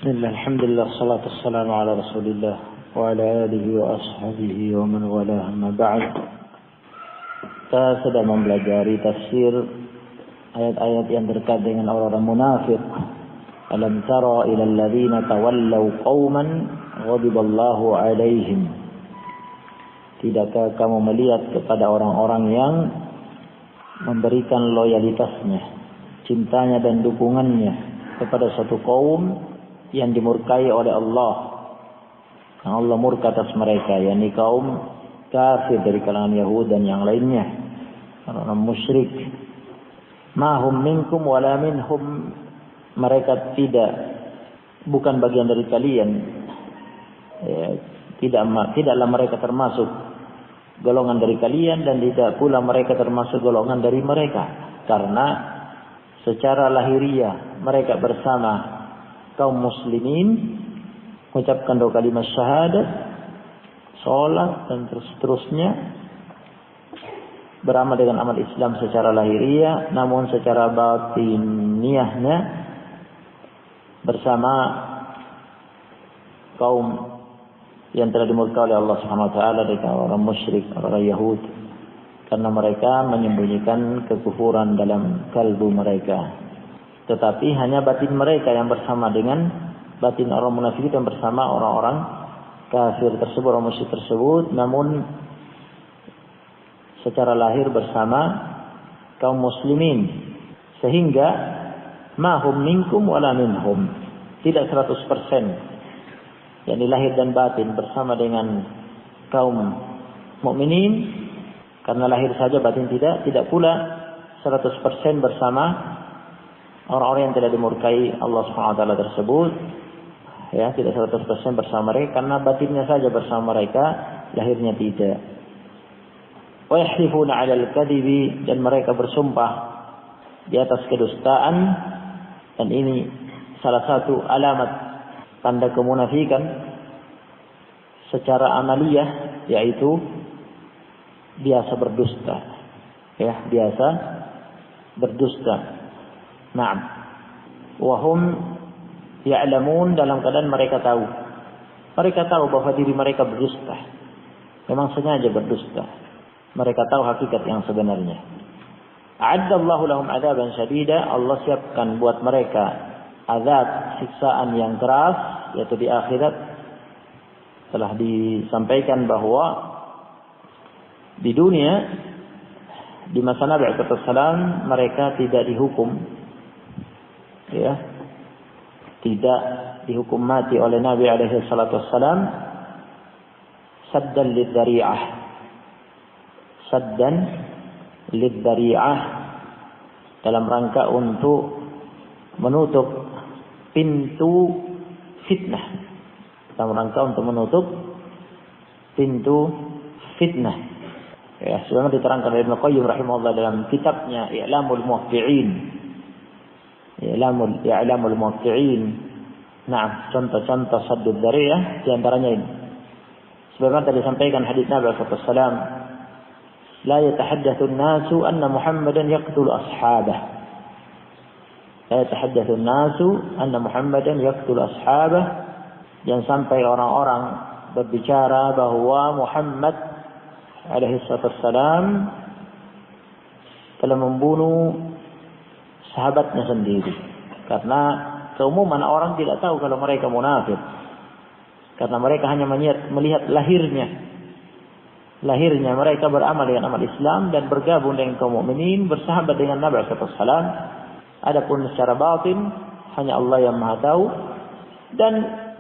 Bismillah, alhamdulillah, salatu wassalamu ala rasulillah wa ala alihi wa ashabihi wa man walah, amma ba'd. Kita sedang mempelajari tafsir ayat-ayat yang terkait dengan orang-orang munafik. Alam tara ila alladhina tawallaw qauman ghadiballahu alaihim. Tidakkah kamu melihat kepada orang-orang yang memberikan loyalitasnya, cintanya dan dukungannya kepada satu kaum yang dimurkai oleh Allah, yang Allah murka atas mereka, yakni kaum kafir dari kalangan Yahudi dan yang lainnya, orang musyrik. Mahum minkum wala minhum, mereka bukan bagian dari kalian, tidaklah mereka termasuk golongan dari kalian, dan tidak pula mereka termasuk golongan dari mereka, karena secara lahiriah mereka bersama kaum muslimin, mengucapkan dua kalimat syahadat, sholat dan seterusnya, beramal dengan amal Islam secara lahiriah, namun secara batiniahnya bersama kaum yang telah dimurkai oleh Allah Subhanahu wa taala, dari orang musyrik, orang Yahudi, karena mereka menyembunyikan kekufuran dalam kalbu mereka. Tetapi hanya batin mereka yang bersama dengan batin orang munafik, yang bersama orang-orang kafir tersebut, orang musyrik tersebut, namun secara lahir bersama kaum muslimin. Sehingga mahum minkum wala minhum, tidak 100%, yakni lahir dan batin bersama dengan kaum mukminin, karena lahir saja batin tidak pula 100% bersama orang-orang yang tidak dimurkai Allah Subhanahu wa taala tersebut, ya, tidak 100% bersama mereka, karena batinnya saja bersama mereka, lahirnya tidak. Wa yahlifuna 'alal kadhibi, dan mereka bersumpah di atas kedustaan, dan ini salah satu alamat tanda kemunafikan secara amaliyah, yaitu biasa berdusta, ya, biasa berdusta. Naam. Wahum ya'lamun, dalam keadaan mereka tahu. Mereka tahu bahwa diri mereka berdusta. Memang sengaja berdusta. Mereka tahu hakikat yang sebenarnya. A'addallahu lahum 'adaban syadida, Allah siapkan buat mereka azab, siksaan yang keras, yaitu di akhirat. Telah disampaikan bahwa di dunia, di masa Nabi SAW, mereka tidak dihukum, ya, tidak dihukum mati oleh Nabi alaihi salatu wassalam, saddan lidzari'ah, dalam rangka untuk menutup pintu fitnah, ya, sebagaimana diterangkan oleh Ibnu Qayyim rahimahullah dalam kitabnya I'lamul Muwaqqi'in. Nah, contoh-contoh saddud dzari'ah di antaranya ini. Sebagaimana tadi disampaikan hadis Nabi sallallahu alaihi wasallam, la yatahaddatsu an-nasu anna Muhammadan yaqtulu ashabah. Jangan sampai orang-orang berbicara bahwa Muhammad alaihi wasallam telah membunuh sahabatnya sendiri, karena keumuman orang tidak tahu kalau mereka munafik, karena mereka hanya melihat lahirnya mereka beramal dengan amal Islam dan bergabung dengan kaum mukminin, bersahabat dengan Nabi sallallahu alaihi wasallam. Adapun secara batin hanya Allah yang Maha tahu, dan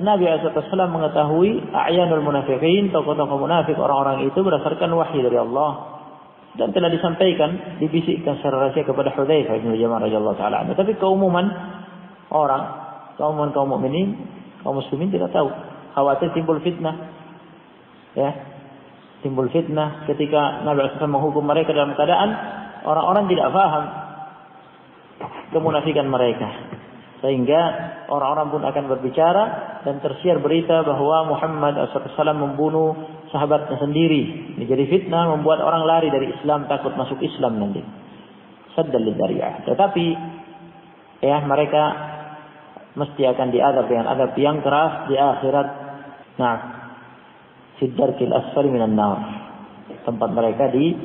Nabi sallallahu alaihi wasallam mengetahui a'yanul munafiqin, tokoh-tokoh munafik, orang-orang itu berdasarkan wahyu dari Allah, dan telah disampaikan, dibisikkan secara rahasia kepada Hudzaifah bin Yaman radhiyallahu taala anhu. Tapi keumuman orang, kaum mukminin, kaum muslimin tidak tahu. Khawatir timbul fitnah, ya, timbul fitnah ketika Nabi SAW menghukum mereka dalam keadaan orang-orang tidak paham kemunafikan mereka, sehingga orang-orang pun akan berbicara dan tersiar berita bahwa Muhammad SAW membunuh sahabatnya sendiri. Ini jadi fitnah, membuat orang lari dari Islam, takut masuk Islam nanti. Saddan lidzari'ah. Tetapi ya mereka mesti akan diadab dengan adab yang keras di akhirat. Nah, fi darkil asfali minan nar, tempat mereka di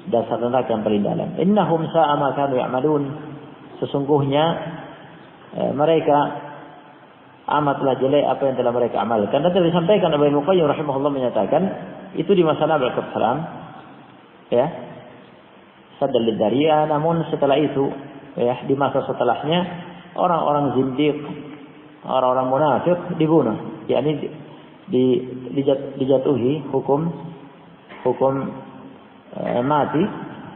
dasar neraka yang paling dalam. Innahum sa'a ma kanu ya'malun, sesungguhnya mereka amatlah jelek apa yang telah mereka amalkan. Dan telah disampaikan oleh Ibnu Qayyim rahimahullah, menyatakan itu di masa Nabi sallallahu alaihi wasallam, ya, sadal lidariya. Namun setelah itu, ya, di masa setelahnya orang-orang zindiq, orang-orang munafik dibunuh, yakni dijatuhi hukum mati,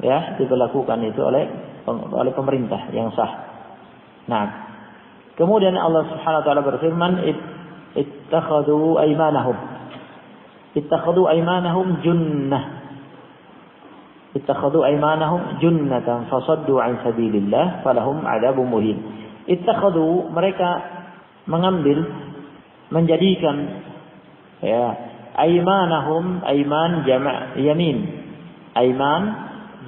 ya, diberlakukan itu oleh pemerintah yang sah. Nah, kemudian Allah Subhanahu wa taala berfirman, ittakhadhu aymanahum junnatan fasaddu an sabilillah falahum adzabun muhin. Ittakhadhu, mereka menjadikan, ya, aymanahum, ayman jama' yamin, ayman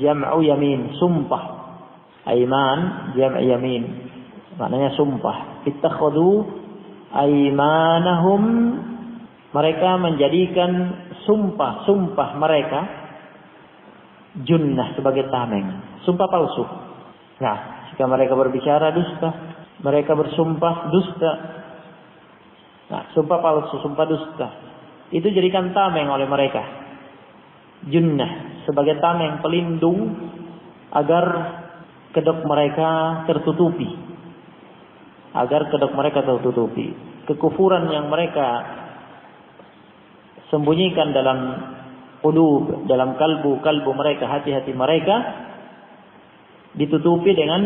jam'u yamin, sumpah. Ayman jam' yamin, maknanya sumpah. Ittakhadhu aymanahum, mereka menjadikan sumpah mereka junnah, sebagai tameng, sumpah palsu. Nah, jika mereka berbicara dusta, mereka bersumpah dusta. Nah, sumpah palsu, sumpah dusta itu jadikan tameng oleh mereka. Junnah sebagai tameng, pelindung agar kedok mereka tertutupi. Kekufuran yang mereka sembunyikan dalam qulub, dalam kalbu mereka, hati-hati mereka, ditutupi dengan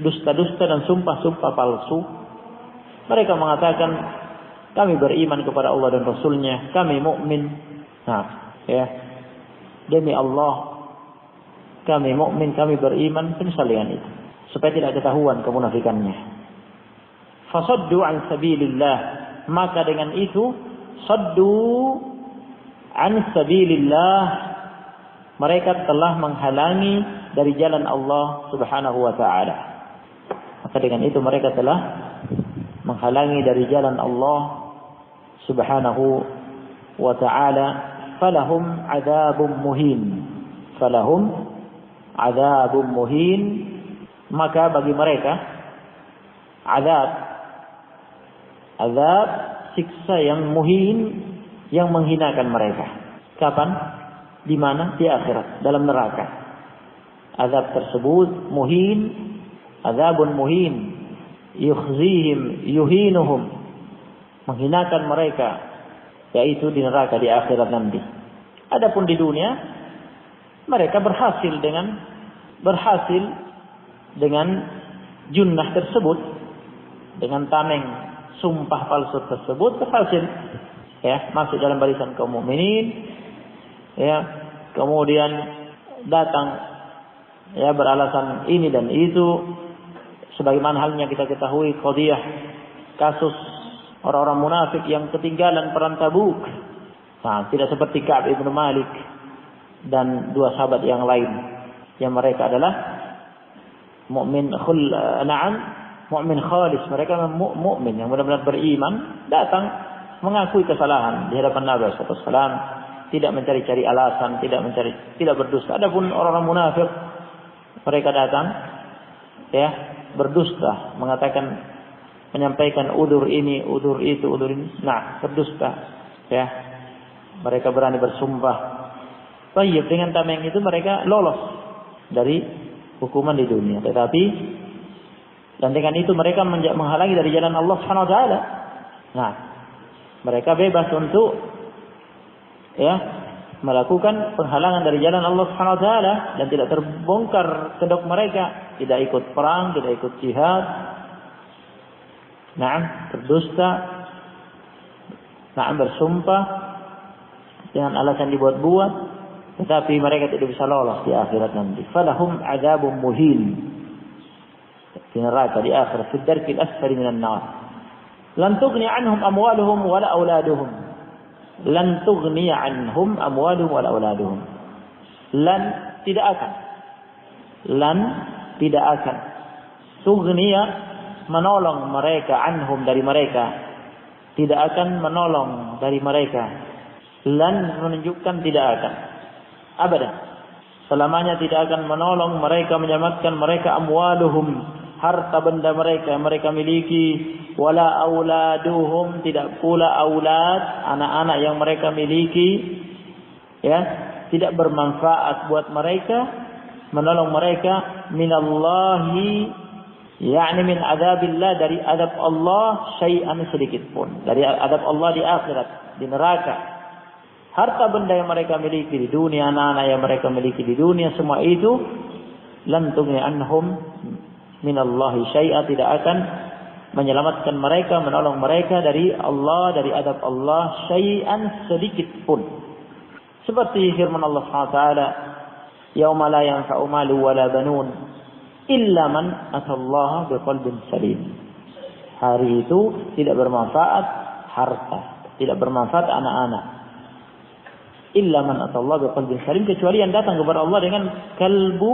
dusta-dusta dan sumpah-sumpah palsu. Mereka mengatakan, kami beriman kepada Allah dan Rasulnya, kami mukmin. Nah, ya, demi Allah kami mukmin, kami beriman, penyesalian itu, supaya tidak ketahuan kemunafikannya. Fasaddu an sabilillah, maka dengan itu saddu an sabilillah, mereka telah menghalangi dari jalan Allah Subhanahu wa taala. Maka dengan itu mereka telah menghalangi dari jalan Allah Subhanahu wa ta'ala. Falahum adzabun muhin, maka bagi mereka azab siksa yang muhin, yang menghinakan mereka. Kapan? Di mana? Di akhirat, dalam neraka. Azab tersebut azabun muhin, yukhzihim yuhinuhum, menghinakan mereka, yaitu di neraka, di akhirat nanti. Adapun di dunia, mereka berhasil dengan junnah tersebut, dengan tameng sumpah palsu tersebut, berhasil, ya, masuk dalam barisan kaum mukminin, ya, kemudian datang, ya, beralasan ini dan itu, sebagaimana halnya kita ketahui qadiyah kasus orang-orang munafik yang ketinggalan perang Tabuk. Nah, tidak seperti Ka'ab ibn Malik dan dua sahabat yang lain, yang mereka adalah mukmin khalis, mereka mukmin yang benar-benar beriman, datang mengakui kesalahan di hadapan Nabi sallallahu alaihi wasallam, tidak mencari-cari alasan, tidak berdusta. Adapun orang-orang munafik, mereka datang, ya, berdusta, menyampaikan udzur ini, udzur itu, udzur ini. Nah, berdusta, ya. Mereka berani bersumpah. Baik, dengan tameng itu mereka lolos dari hukuman di dunia. Tetapi dan dengan itu mereka menghalangi dari jalan Allah Subhanahu wa taala. Nah, mereka bebas untuk, ya, melakukan penghalangan dari jalan Allah Subhanahu wa taala dan tidak terbongkar kedok mereka, tidak ikut perang, tidak ikut jihad. Nah, berdusta, nah, bersumpah dengan alasan dibuat-buat, tetapi mereka tidak bisa lolos di akhirat nanti. Falahum adzabun muhin, di neraka, di akhirat, fi darkil asfali minan nar. Lan tughni anhum amwaluhum wala auladuhum. Lan tughni anhum amwaluhum wala auladuhum. Lan tidak akan. Tughniya menolong mereka anhum dari mereka, tidak akan menolong dari mereka. Lan menunjukkan tidak akan, abadan, selamanya tidak akan menolong mereka, menyelamatkan mereka amwaluhum, harta benda mereka yang mereka miliki, wala auladuhum, tidak pula aulad, anak-anak yang mereka miliki, ya, tidak bermanfaat buat mereka, menolong mereka minallahi, yakni min adzabillah, dari adab Allah, syai'an, sedikit pun dari adab Allah di akhirat, di neraka. Harta benda yang mereka miliki di dunia, anak-anak yang mereka miliki di dunia, semua itu lan tughni anhum minallahi syai'a, tidak akan menyelamatkan mereka, menolong mereka dari Allah, dari adab Allah, syai'an, sedikit pun. Seperti firman Allah SWT, yauma la yanfa'u malu wala banun illa man atallaha biqalbin salim. Hari itu tidak bermanfaat harta, tidak bermanfaat anak-anak. Illa man atallaha biqalbin salim, kecuali yang datang kepada Allah dengan kalbu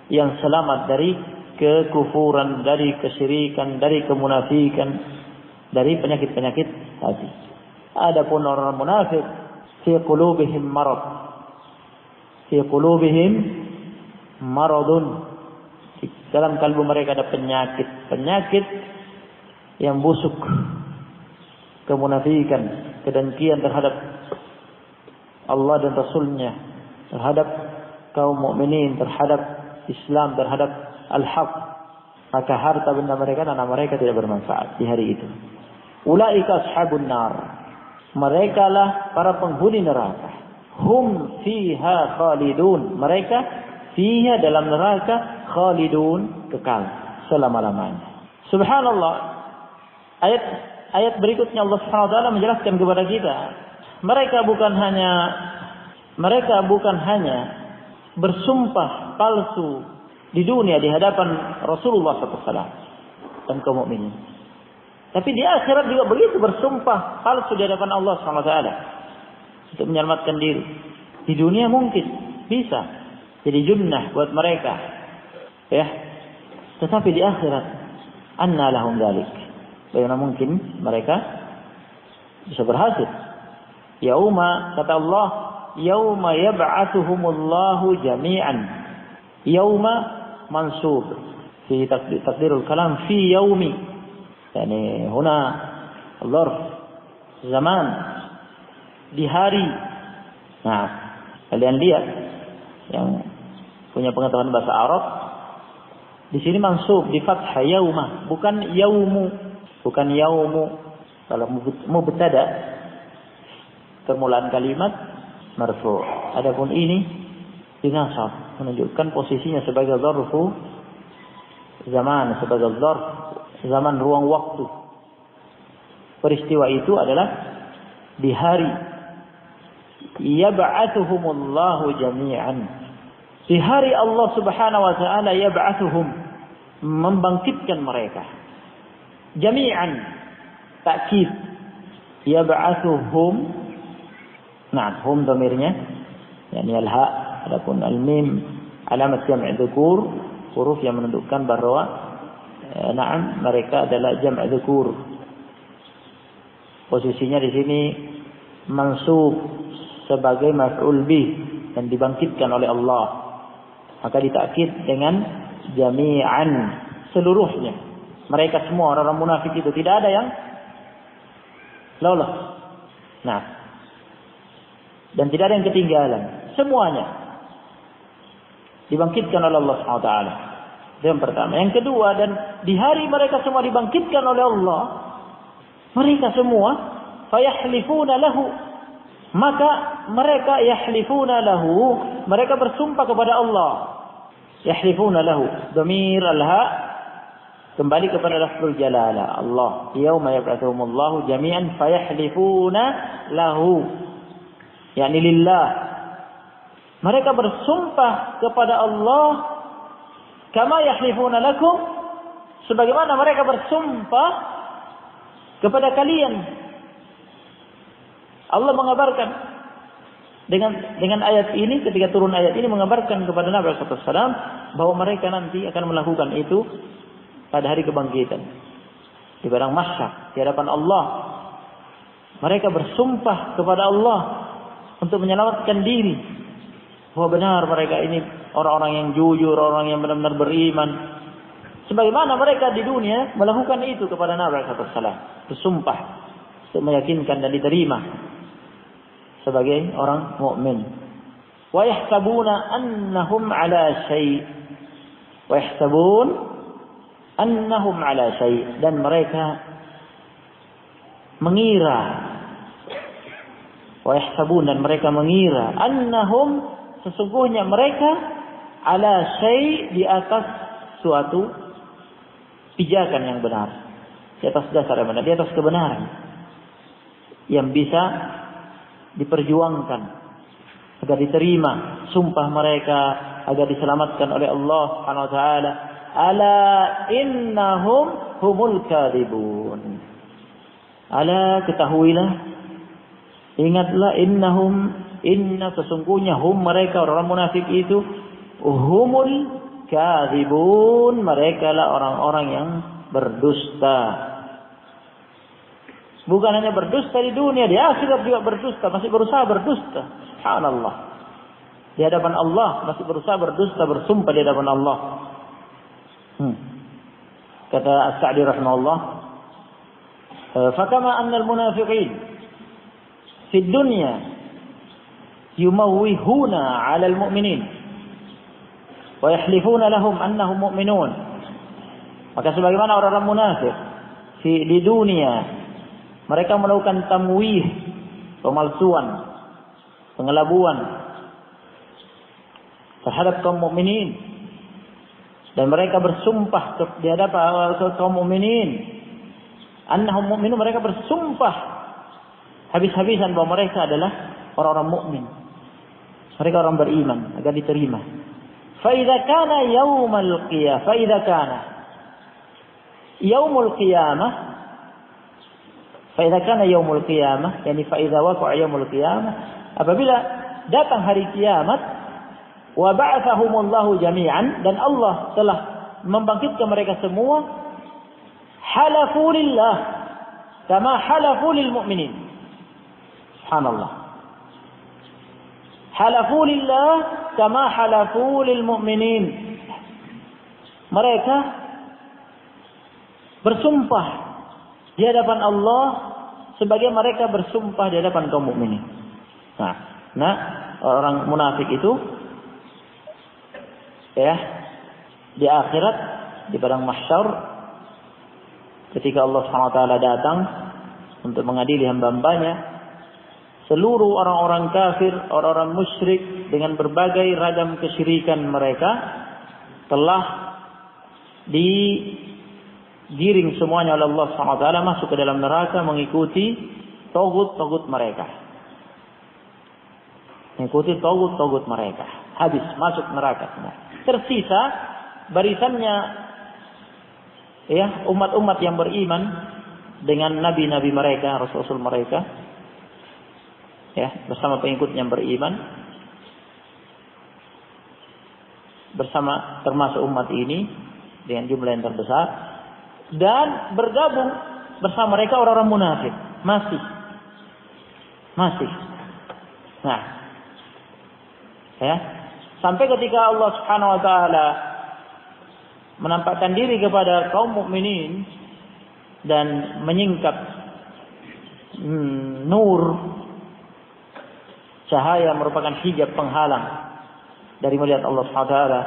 yang selamat dari kekufuran, dari kesyirikan, dari kemunafikan, dari penyakit-penyakit hati. Adapun orang munafik, fi qulubihim marad, fi qulubihim maradun, dalam kalbu mereka ada penyakit yang busuk, kemunafikan, kedengkian terhadap Allah dan Rasulnya, terhadap kaum mukminin, terhadap Islam, terhadap al-haq. Maka harta benda mereka dan anak mereka tidak bermanfaat di hari itu. Ulaika ashabun nar, mereka lah para penghuni neraka. Hum fiha khalidun, mereka fiha, dalam neraka, khalidun, kekal selama-lamanya. Subhanallah, ayat berikutnya Allah Subhanahu wa taala menjelaskan kepada kita, mereka bukan hanya bersumpah palsu di dunia di hadapan Rasulullah SAW dan kaum mukminin, tapi di akhirat juga begitu, bersumpah palsu di hadapan Allah SWT untuk menyelamatkan diri. Di dunia mungkin bisa jadi junnah buat mereka, ya, tetapi di akhirat, anna lahum dzalik, bagaimana mungkin mereka bisa berhasil? Yauma, kata Allah, yauma yab'atsuhumullahu jami'an. Yauma mansub fi taqdirul kalam fi yaumi, yani huna dzarf zaman, di hari. Nah, kalian lihat yang punya pengetahuan bahasa Arab, di sini mansub di fathah yauma, bukan yaumu, bukan yaumu. Kalau mubtada, permulaan kalimat marfu'. Adapun ini dinasab, menunjukkan posisinya sebagai dzarfu zaman, sebagai dzarf zaman, ruang waktu. Peristiwa itu adalah di hari yab'atsuhumullahu jami'an, di hari Allah Subhanahu wa taala yab'atsuhum, membangkitkan mereka, jami'an, takkid, yab'atsuhum. Nah, hum dhamirnya, yani al-ha, adapun al-mim alamat jam' dzukur, huruf yang menunjukkan bahwa na'am, mereka adalah jam' dzukur. Posisinya di sini mansub sebagai maf'ul bih, dan dibangkitkan oleh Allah. Maka ditakkid dengan jami'an, seluruhnya. Mereka semua orang-orang munafik itu tidak ada yang lolos. Nah, dan tidak ada yang ketinggalan, semuanya dibangkitkan oleh Allah SWT. Itu yang pertama. Yang kedua, dan di hari mereka semua dibangkitkan oleh Allah, mereka semua fayahlifuna lahu, maka mereka yahlifuna lahu, mereka bersumpah kepada Allah. Yahlifuna lahu, dhamir al-ha kembali kepada lafzul jalalah, Allah. Yauma yab'atsuhumullahu jami'an fayahlifuna lahu, yakni lillah. Mereka bersumpah kepada Allah, kama yahlifuna lakum, sebagaimana mereka bersumpah kepada kalian. Allah mengabarkan dengan ayat ini, ketika turun ayat ini, mengabarkan kepada Nabi SAW bahwa mereka nanti akan melakukan itu pada hari kebangkitan. Di padang mahsyar, di hadapan Allah. Mereka bersumpah kepada Allah untuk menyelamatkan diri. Bahwa benar mereka ini orang-orang yang jujur, orang yang benar-benar beriman. Sebagaimana mereka di dunia melakukan itu kepada Nabi SAW. Bersumpah untuk meyakinkan dan diterima sebagai orang mukmin. Wa yahsabuna annahum ala syai'. Wa yahsabun annahum ala syai'. Dan mereka mengira. Wa yahsabun, dan mereka mengira. Annahum, sesungguhnya mereka ala syai', di atas suatu pijakan yang benar. Di atas dasar yang benar. Di atas kebenaran. Yang bisa diperjuangkan agar diterima sumpah mereka, agar diselamatkan oleh Allah Subhanahu wa taala. Ala innahum humul kadhibun. Ala, ketahuilah, ingatlah, inna sesungguhnya hum, mereka orang munafik itu, humul kadhibun, mereka lah orang-orang yang berdusta. Bukan hanya berdusta di dunia, di akhirat juga berdusta, masih berusaha berdusta. Subhanallah. Di hadapan Allah masih berusaha berdusta, bersumpah di hadapan Allah. Kata As-Sa'di rahimahullah, "Fakama annal munafiqin fi dunya yumawwihuna 'ala al-mu'minin wa yahlifuna lahum annahum mu'minun." Maka sebagaimana orang-orang munafik di dunia, mereka melakukan tamwih, pemalsuan, pengelabuan terhadap kaum mukminin, dan mereka bersumpah di hadapan kaum mukminin annahum mu'minun, mereka bersumpah habis-habisan bahwa mereka adalah orang-orang mukmin, mereka orang beriman, agar diterima. Fa idza kana yaumul qiyamah فإذا كان يوم القيامة, yani فإذا وقع يوم القيامة, apabila datang hari kiamat, wa ba'athahumullahu jami'an, dan Allah telah membangkitkan mereka semua, halafu lillah kama halafu lil mu'minin. Subhanallah. Halafu lillah kama halafu lil mu'minin. Mereka bersumpah di hadapan Allah sebagai mereka bersumpah di hadapan kaum mukminin. Nah, orang munafik itu ya, di akhirat, di padang mahsyar, ketika Allah SWT datang untuk mengadili hamba-hambanya, seluruh orang-orang kafir, orang-orang musyrik dengan berbagai ragam kesyirikan mereka telah digiring semuanya oleh Allah SWT masuk ke dalam neraka, mengikuti togut-togut mereka. Mengikuti togut-togut mereka. Habis, masuk neraka semua. Tersisa barisannya ya, umat-umat yang beriman dengan nabi-nabi mereka, rasul-rasul mereka, ya, bersama pengikut yang beriman, bersama termasuk umat ini dengan jumlah yang terbesar. Dan bergabung bersama mereka orang-orang munafik. Masih. Nah, ya, sampai ketika Allah Subhanahu wa taala menampakkan diri kepada kaum mukminin dan menyingkap nur, cahaya merupakan hijab penghalang dari melihat Allah Subhanahu wa taala,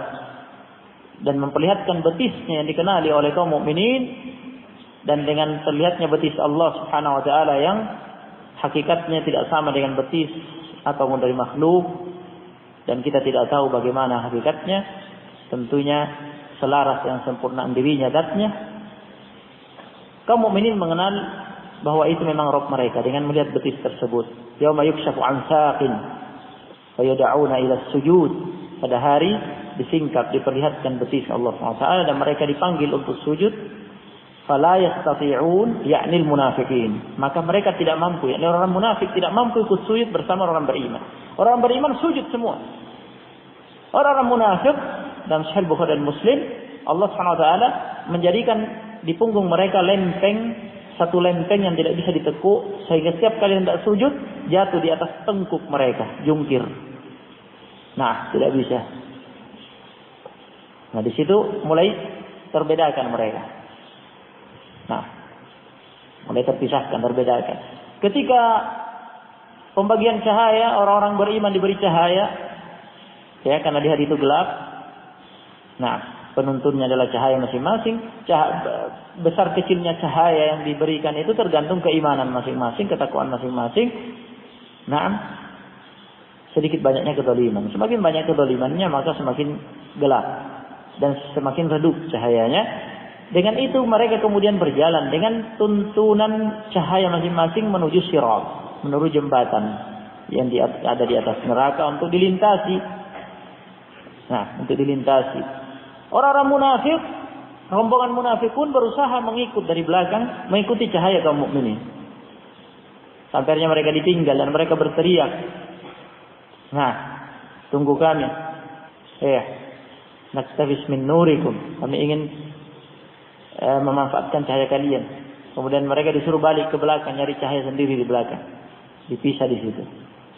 dan memperlihatkan betisnya yang dikenali oleh kaum mukminin, dan dengan terlihatnya betis Allah Subhanahu wa taala yang hakikatnya tidak sama dengan betis ataupun dari makhluk, dan kita tidak tahu bagaimana hakikatnya, tentunya selaras yang sempurna dirinya zatnya. Kaum mukminin mengenal bahwa itu memang Rabb mereka dengan melihat betis tersebut. Yauma yukshafu an saqin wa yad'una ila sujud, pada hari disingkap, diperlihatkan betis Allah SWT, dan mereka dipanggil untuk sujud. Fala yastati'un, yakni munafiqin, maka mereka tidak mampu, yakni orang munafik tidak mampu ikut sujud bersama orang beriman. Orang beriman sujud semua. Orang munafik dalam Sahih Bukhari dan Muslim, Allah SWT menjadikan di punggung mereka satu lempeng yang tidak bisa ditekuk, sehingga setiap kali hendak sujud jatuh di atas tengkuk mereka, jungkir. Nah, tidak bisa. Nah, di situ mulai terbedakan mereka. Nah, mulai terpisahkan, terbedakan. Ketika pembagian cahaya, orang-orang beriman diberi cahaya, ya, karena di hari itu gelap. Nah, penuntunnya adalah cahaya masing-masing. Besar kecilnya cahaya yang diberikan itu tergantung keimanan masing-masing, ketakwaan masing-masing. Nah, sedikit banyaknya kezaliman. Semakin banyak kezalimannya, maka semakin gelap dan semakin redup cahayanya. Dengan itu mereka kemudian berjalan dengan tuntunan cahaya masing-masing menuju sirat, menuju jembatan yang ada di atas neraka untuk dilintasi. Nah, untuk dilintasi. Orang-orang munafik, rombongan munafik pun berusaha mengikut dari belakang, mengikuti cahaya kaum mukminin. Sampai akhirnya mereka ditinggal dan mereka berteriak, "Nah, tunggu kami. Naktabis min nurikum." Kami ingin memanfaatkan cahaya kalian. Kemudian mereka disuruh balik ke belakang, nyari cahaya sendiri di belakang. Dipisah di situ.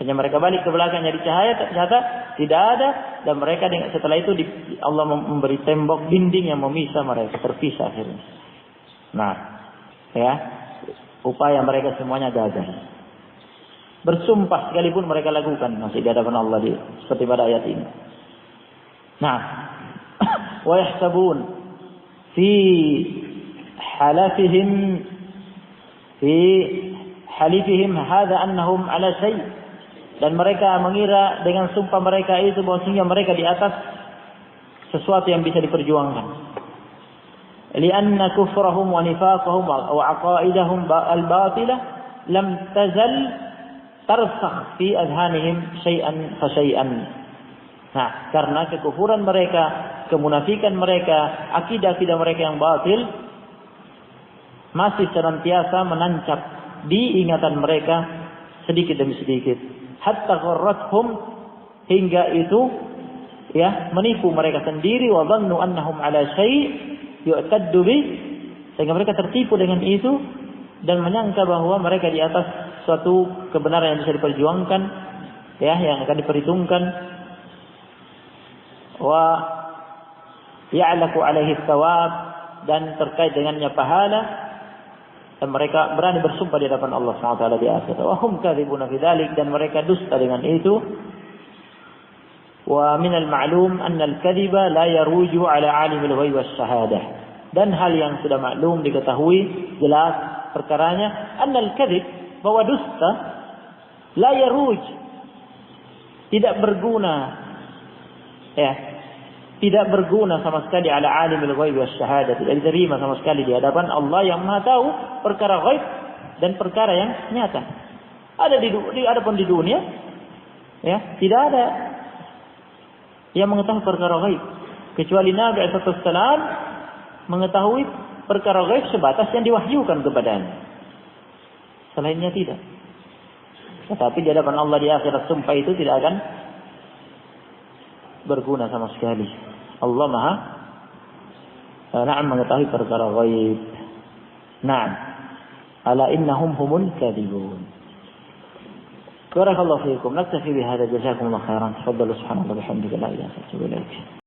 Hanya mereka balik ke belakang nyari cahaya, ternyata tidak ada, dan mereka setelah itu Allah memberi tembok dinding yang memisah mereka, terpisah akhirnya. Nah, ya, upaya mereka semuanya gagal. Bersumpah sekalipun mereka lakukan masih di hadapan Allah seperti pada ayat ini. Nah, wa yahsabun fi halifihim hadza annahum ala syai'. Dan mereka mengira dengan sumpah mereka itu bahwasanya mereka di atas sesuatu yang bisa diperjuangkan. Lianna kufrahum wa nifaqahum wa aqaidahum al-batilah lam tazal tarsakh fi adhanihim syai'an fa syai'an. Nah, karena kekufuran mereka, kemunafikan mereka, akidah-akidah mereka yang batil masih senantiasa menancap di ingatan mereka sedikit demi sedikit. Hatta gharrathum, hingga itu ya menipu mereka sendiri, wa dhannu annahum ala syai' yu'taddu bi, sehingga mereka tertipu dengan itu dan menyangka bahwa mereka di atas suatu kebenaran yang bisa diperjuangkan, ya, yang akan diperhitungkan. Wa ya'laku alaihi thawab, dan terkait dengannya pahala. Dan mereka berani bersumpah di hadapan Allah SWT di akhirat. Wa hum kadzibuna fi dzalik, dan mereka dusta dengan itu. Wa min al-ma'lum anna al-kadhiba la yaruju ala 'alim al-ghaib was-shahadah. Dan hal yang sudah maklum diketahui jelas perkaranya, anna al-kadhib, bahwa dusta la yaruj, tidak berguna, ya, tidak berguna sama sekali ala alimul ghaib wasyahadah, tidak diterima sama sekali di hadapan Allah yang Maha tahu perkara ghaib dan perkara yang nyata. Adapun di dunia, ya, tidak ada yang mengetahui perkara ghaib kecuali Nabi SAW mengetahui perkara ghaib sebatas yang diwahyukan kepadanya. Selainnya tidak. Tetapi di hadapan Allah di akhirat sumpah itu tidak akan berguna sama sekali. Allah Maha mengetahui perkara ghaib. Na'am. Ala innahum humul kadhibun. Barakallahu fiikum. Naktafi bihadza, jazakumullahu khairan. Tafaddalu subhanallahi wa bihamdihi, la ilaha illa anta,